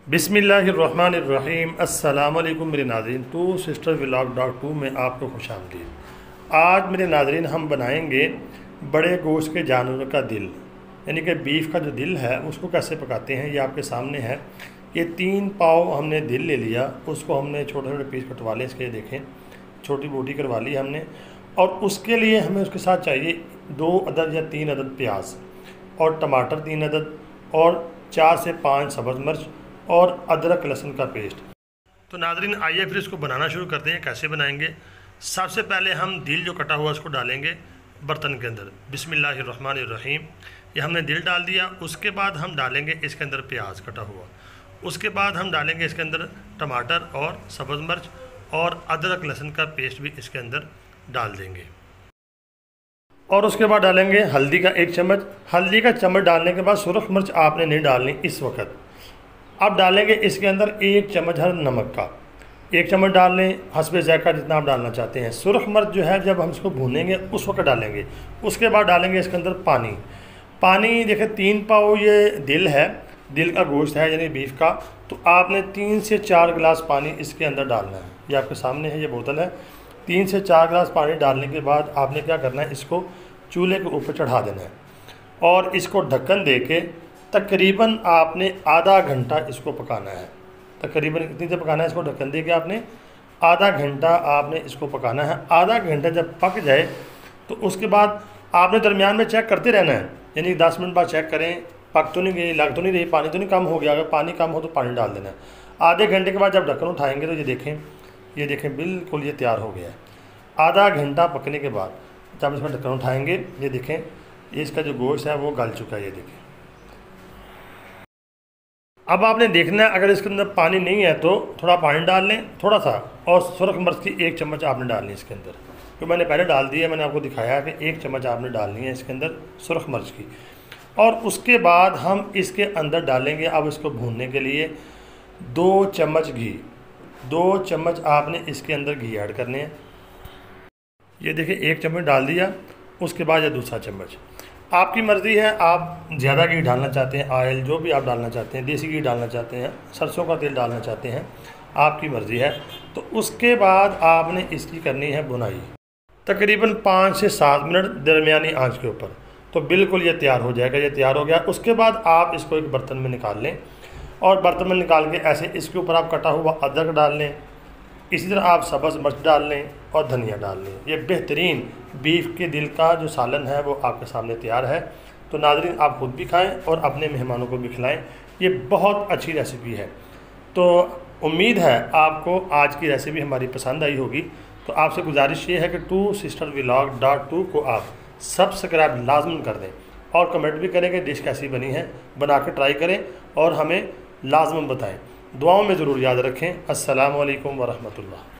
बिस्मिल्लाहिर्रहमानिर्रहीम। अस्सलाम वालेकुम मेरे नाज़रीन, टू सिस्टर व्लॉग.2 में आपको खुशामदीद। आज मेरे नाज़रीन हम बनाएंगे बड़े गोश्त के जानवर का दिल, यानी कि बीफ का जो दिल है उसको कैसे पकाते हैं। ये आपके सामने है। ये 3 पाव हमने दिल ले लिया, उसको हमने छोटे छोटे पीस कटवा लें। इसके देखें छोटी बोटी करवा ली हमने। और उसके लिए हमें उसके साथ चाहिए 2 अदद या 3 अदद प्याज और टमाटर 3 अदद और 4 से 5 सब्ज़ मिर्च और अदरक लहसुन का पेस्ट। तो नाज़रीन आइए फिर इसको बनाना शुरू करते हैं। कैसे बनाएंगे? सबसे पहले हम दिल जो कटा हुआ उसको डालेंगे बर्तन के अंदर। बिस्मिल्लाहिर्रहमानिर्रहीम। ये हमने दिल डाल दिया। उसके बाद हम डालेंगे इसके अंदर प्याज कटा हुआ। उसके बाद हम डालेंगे इसके अंदर टमाटर और सब्ज़ मिर्च और अदरक लहसुन का पेस्ट भी इसके अंदर डाल देंगे। और उसके बाद डालेंगे हल्दी का 1 चम्मच। हल्दी का चम्मच डालने के बाद सुरख मिर्च आपने नहीं डालनी इस वक्त। अब डालेंगे इसके अंदर 1 चम्मच हर नमक का। 1 चम्मच डाल लें हस्बे ज़ायक़ा जितना आप डालना चाहते हैं। सुरख मिर्च जो है जब हम इसको भूनेंगे उस वक्त डालेंगे। उसके बाद डालेंगे इसके अंदर पानी देखिए 3 पाव ये दिल है, दिल का गोश्त है यानी बीफ का। तो आपने 3 से 4 गिलास पानी इसके अंदर डालना है। ये आपके सामने है, ये बोतल है। 3 से 4 गिलास पानी डालने के बाद आपने क्या करना है, इसको चूल्हे के ऊपर चढ़ा देना है और इसको ढक्कन दे के तकरीबन आपने आधा घंटा इसको पकाना है। तकरीबन इतनी देर पकाना है इसको ढक्कन दे के आपने आधा घंटा आपने इसको पकाना है। आधा घंटा जब पक जाए तो उसके बाद आपने दरमियान में चेक करते रहना है, यानी 10 मिनट बाद चेक करें पक तो नहीं गई, लग तो नहीं रही, पानी तो नहीं कम हो गया। अगर पानी कम हो तो पानी डाल देना है। आधे घंटे के बाद जब ढक्कन उठाएँगे तो ये देखें बिल्कुल ये तैयार हो गया है। आधा घंटा पकने के बाद जब इसमें ढक्कन उठाएँगे ये देखें ये इसका जो गोश्त है वो गल चुका है। ये देखें। अब आपने देखना है अगर इसके अंदर पानी नहीं है तो थोड़ा पानी डाल लें, थोड़ा सा। और सुरख मिर्च की 1 चम्मच आपने डालनी है इसके अंदर, तो मैंने पहले डाल दी है। मैंने आपको दिखाया है कि 1 चम्मच आपने डालनी है इसके अंदर सुरख मिर्च की। और उसके बाद हम इसके अंदर डालेंगे अब इसको भूनने के लिए 2 चम्मच घी। 2 चम्मच आपने इसके अंदर घी ऐड करने हैं। ये देखिए 1 चम्मच डाल दिया। उसके बाद ये दूसरा चम्मच। आपकी मर्ज़ी है, आप ज़्यादा घी डालना चाहते हैं, ऑयल जो भी आप डालना चाहते हैं, देसी घी डालना चाहते हैं, सरसों का तेल डालना चाहते हैं, आपकी मर्ज़ी है। तो उसके बाद आपने इसकी करनी है बुनाई तकरीबन 5 से 7 मिनट दरमियानी आंच के ऊपर। तो बिल्कुल ये तैयार हो जाएगा। ये तैयार हो गया। उसके बाद आप इसको एक बर्तन में निकाल लें और बर्तन में निकाल के ऐसे इसके ऊपर आप कटा हुआ अदरक डाल लें। इसी तरह आप सब्ज़ मिर्च डाल लें और धनिया डाल लें। ये बेहतरीन बीफ के दिल का जो सालन है वो आपके सामने तैयार है। तो नाज़रीन आप खुद भी खाएं और अपने मेहमानों को भी खिलाएं। ये बहुत अच्छी रेसिपी है। तो उम्मीद है आपको आज की रेसिपी हमारी पसंद आई होगी। तो आपसे गुजारिश ये है कि टू सिस्टर व्लॉग.2 को आप सब्सक्राइब लाजमन कर दें और कमेंट भी करें कि डिश कैसी बनी है। बना के ट्राई करें और हमें लाजमन बताएँ। दुआओं में ज़रूर याद रखें। अस्सलामु अलैकुम वरहमतुल्लाह।